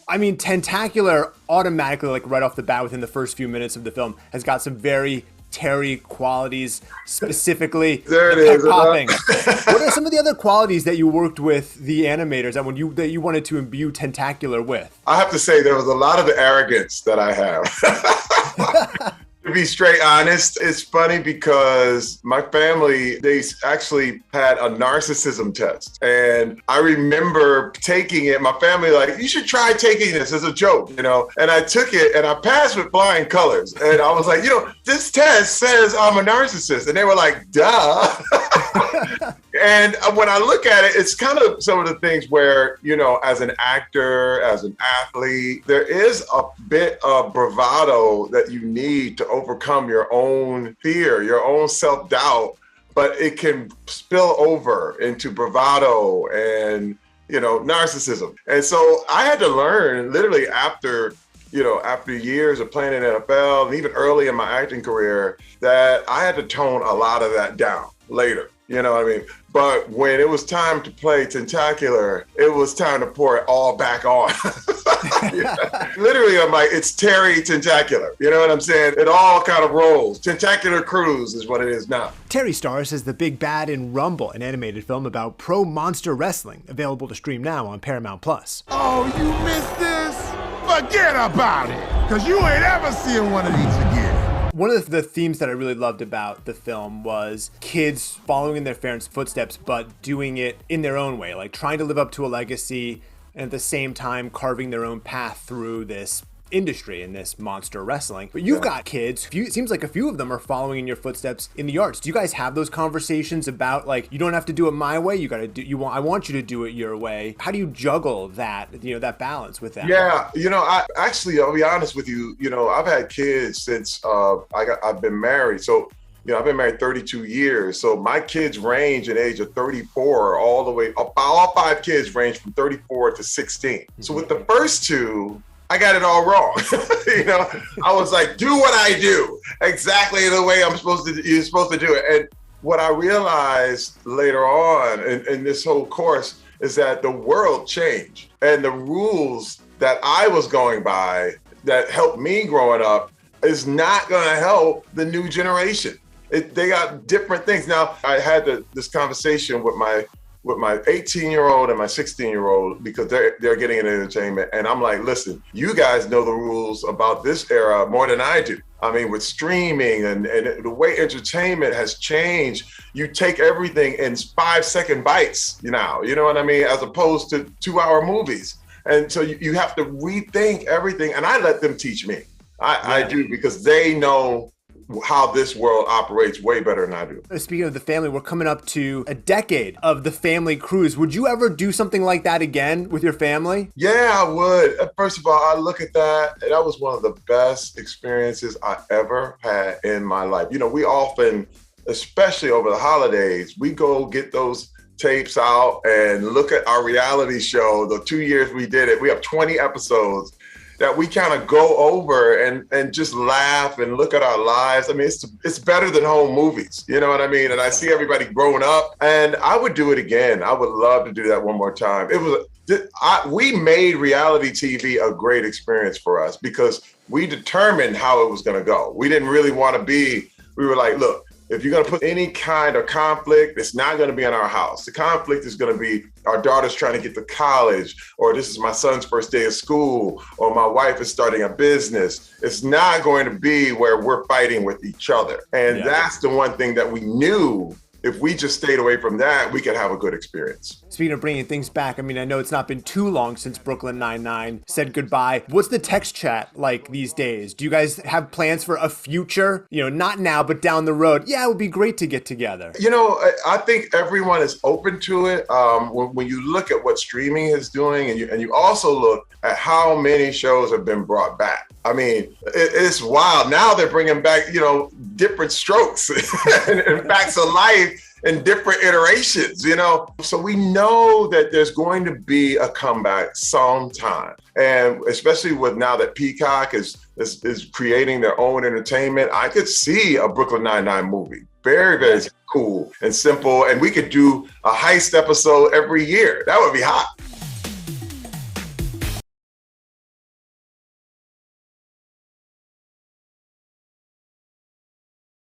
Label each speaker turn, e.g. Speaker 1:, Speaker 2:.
Speaker 1: I mean, Tentacular automatically, like right off the bat within the first few minutes of the film, has got some very Terry qualities, specifically
Speaker 2: there
Speaker 1: the
Speaker 2: it
Speaker 1: pet
Speaker 2: is.
Speaker 1: popping. What are some of the other qualities that you worked with the animators that you wanted to imbue Tentacular with?
Speaker 2: I have to say there was a lot of arrogance that I have. To be straight honest, it's funny because my family, they actually had a narcissism test. And I remember taking it, my family like, you should try taking this as a joke, you know? And I took it and I passed with flying colors. And I was like, you know, this test says I'm a narcissist. And they were like, duh. And when I look at it, it's kind of some of the things where, you know, as an actor, as an athlete, there is a bit of bravado that you need to overcome your own fear, your own self-doubt, but it can spill over into bravado and, you know, narcissism. And so I had to learn literally after years of playing in NFL and even early in my acting career that I had to tone a lot of that down later. You know what I mean? But when it was time to play Tentacular, it was time to pour it all back on. Yeah. Literally, I'm like, it's Terry Tentacular. You know what I'm saying? It all kind of rolls. Tentacular Cruise is what it is now.
Speaker 1: Terry stars as the big bad in Rumble, an animated film about pro monster wrestling, available to stream now on Paramount+.
Speaker 3: Oh, you missed this? Forget about it, because you ain't ever seeing one of these again.
Speaker 1: One of the themes that I really loved about the film was kids following in their parents' footsteps, but doing it in their own way, like trying to live up to a legacy and at the same time carving their own path through this industry and this monster wrestling. But you've got kids, it seems like a few of them are following in your footsteps in the arts. Do you guys have those conversations about like, you don't have to do it my way, I want you to do it your way? How do you juggle that, you know, that balance with that?
Speaker 2: Yeah, you know, I'll be honest with you, you know, I've had kids since I've been married. So, you know, I've been married 32 years. So my kids range in age of 34 all the way up. All 5 kids range from 34 to 16. So with the first 2, I got it all wrong. You know, I was like, do what I do exactly the way you're supposed to do it. And what I realized later on in this whole course is that the world changed and the rules that I was going by that helped me growing up is not going to help the new generation. They got different things. Now, I had this conversation with my 18-year-old and my 16-year-old because they're getting into entertainment. And I'm like, listen, you guys know the rules about this era more than I do. I mean, with streaming and the way entertainment has changed, you take everything in 5-second bites now, you know what I mean? As opposed to 2-hour movies. And so you have to rethink everything. And I let them teach me. I do, because they know how this world operates way better than I do.
Speaker 1: Speaking of the family, we're coming up to a decade of the family cruise. Would you ever do something like that again with your family?
Speaker 2: Yeah, I would. First of all, I look at that. That was one of the best experiences I ever had in my life. You know, we often, especially over the holidays, we go get those tapes out and look at our reality show. The 2 years we did it, we have 20 episodes that we kind of go over and just laugh and look at our lives. I mean, it's better than home movies, you know what I mean? And I see everybody growing up, and I would do it again. I would love to do that one more time. We made reality TV a great experience for us because we determined how it was gonna go. We didn't really wanna we were like, look, if you're gonna put any kind of conflict, it's not gonna be in our house. The conflict is gonna be our daughter's trying to get to college, or this is my son's first day of school, or my wife is starting a business. It's not going to be where we're fighting with each other. And that's the one thing that we knew, if we just stayed away from that, we could have a good experience.
Speaker 1: Speaking of bringing things back, I mean, I know it's not been too long since Brooklyn Nine-Nine said goodbye. What's the text chat like these days? Do you guys have plans for a future? You know, not now, but down the road. Yeah, it would be great to get together.
Speaker 2: You know, I think everyone is open to it. When you look at what streaming is doing, and you also look at how many shows have been brought back. I mean, it's wild. Now they're bringing back, you know, different strokes and facts of life in different iterations, you know? So we know that there's going to be a comeback sometime. And especially with now that Peacock is creating their own entertainment, I could see a Brooklyn Nine-Nine movie. Very, very cool and simple. And we could do a Heist episode every year. That would be hot.